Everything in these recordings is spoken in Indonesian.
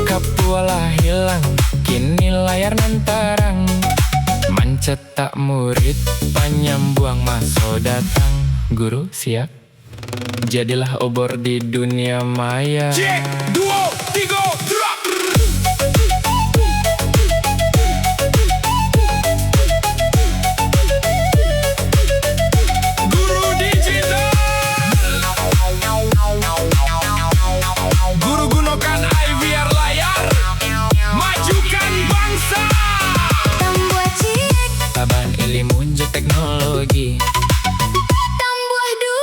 Kapualah hilang, kini layar nan terang, mencetak murid, penyembuang masa datang. Guru siap, jadilah obor di dunia maya. Cek, 2, 3, drop. Guru digital. Guru gunakan IVR layar, majukan bangsa. Tambuah ciek, Taban ilmu je teknologi, tambuah du,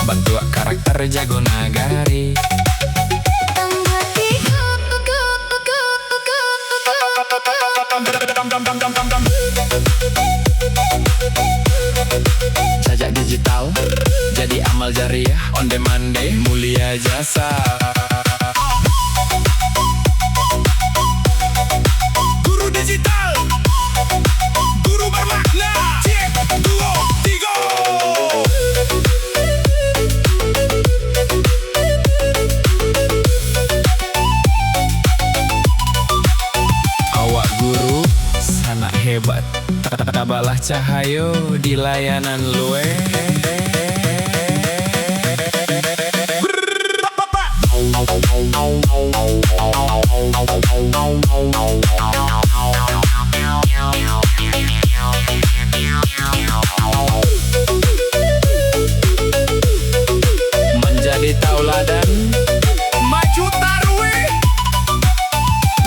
bantu karakter jago nagari. tambuah tiga, Sajak digital, jadi amal jariah, on demand deh, mulia jasa. Guru digital, guru bermakna. Cek, 2, 3. Awak guru, sanak hebat, tabalah cahayo di layanan luwe. Menjadi tauladan, Maju tarwe.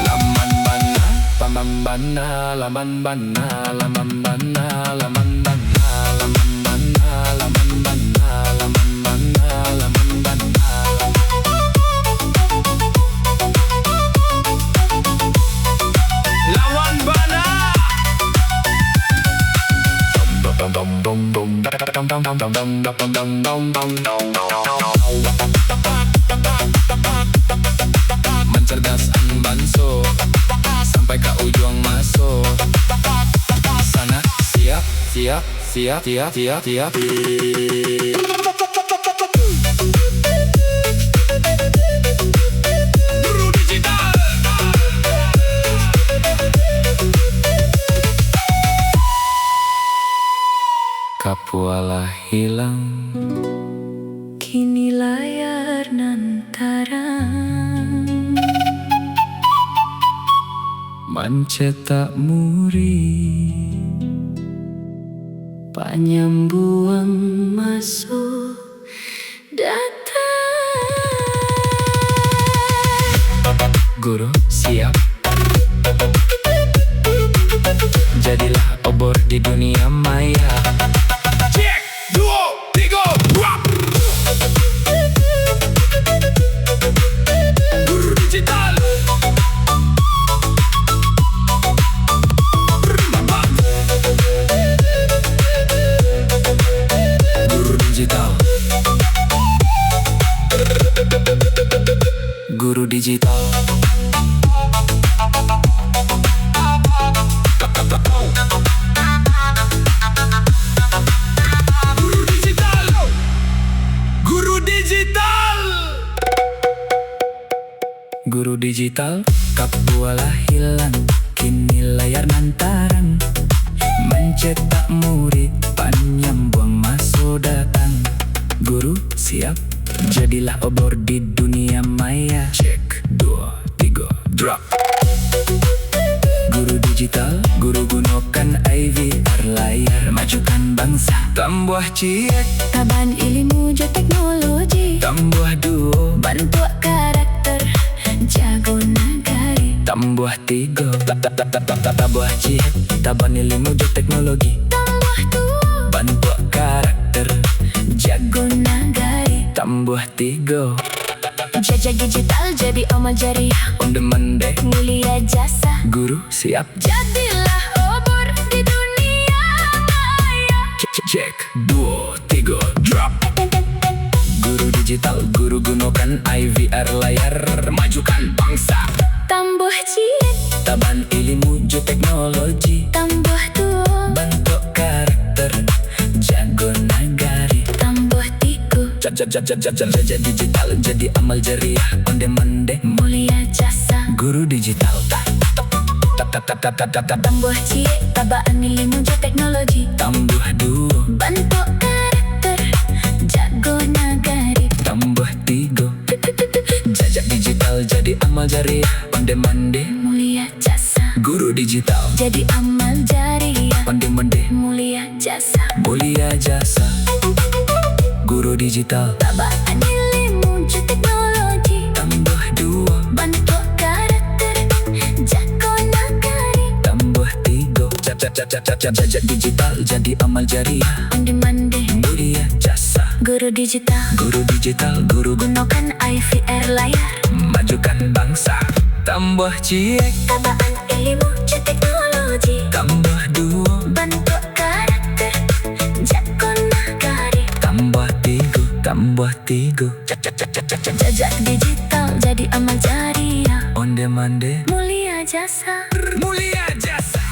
laman bana, pamam bana, laman bana, laman bana, laman bana, laman bana, laman bana, laman bana, laman bana. Lawan bana. Mencerdaskan banso sampai ke ujung masuk. Sana siap, siap, siap, siap, siap, siap. Guru digital. Kapualah hilang, kini layar nan terang, mencetak murid, penyembuhan masuk datang. guru siap, jadilah obor di dunia maya. Cek, 2, 3, drop. Guru digital. Guru digital, guru digital. Guru digital. Guru digital. Guru digital, kapualah hilang, kini layar nan tarang, mencetak murid, penyembuang masa datang. Guru siap, jadilah obor di dunia maya. Cek, 2, 3, drop. Guru digital, guru gunakan IVR layar, majukan bangsa. Tambuah ciek, Taban ilmu je teknologi, tambuah duo, bantu karakter jago nagari. tambuah tiga, tabuah ciek, taban ilmu je teknologi, Tambuah du, bantu karakter, jago nagari. tambuah tiga, Jajak digital jadi amal jariah, on demand deh, mulia jasa. guru siap. Jadilah obor di dunia maya. Cek, 2, 3, drop. Guru digital, guru gunakan IVR layar, majukan bangsa. Tambah cilik, Taban ilmu ju teknologi, tambah tua, bentuk karakter, jago nagari. tambah tiga, Jajak digital jadi amal jariah, on demand deh. mulia jasa. Guru digital tap. Tambah cilik, tabaan ilmu je teknologi, Tambah dua, bentuk karakter, jago nagari. tambah tiga. Jajak digital jadi amal jariah, on demand deh. Mulia jasa, Guru digital, jadi amal jariah. on demand deh. Mulia jasa, Mulia jasa. Guru digital, tabaan ilmu je teknologi, tambah dua, bentuk karakter, jago nagari. tambah tiga. Jajak digital jadi amal jariah, On demand deh, mulia jasa. guru digital. Guru digital, guru Gunakan IVR layar, majukan bangsa. Tambah ciek, tabaan ilmu je teknologi, tambah dua, bentuk karakter, jago nagari. tambah tiga, tambah tiga. Jajak digital jadi amal jariah, On demand deh. mulia jasa. Mulia jasa.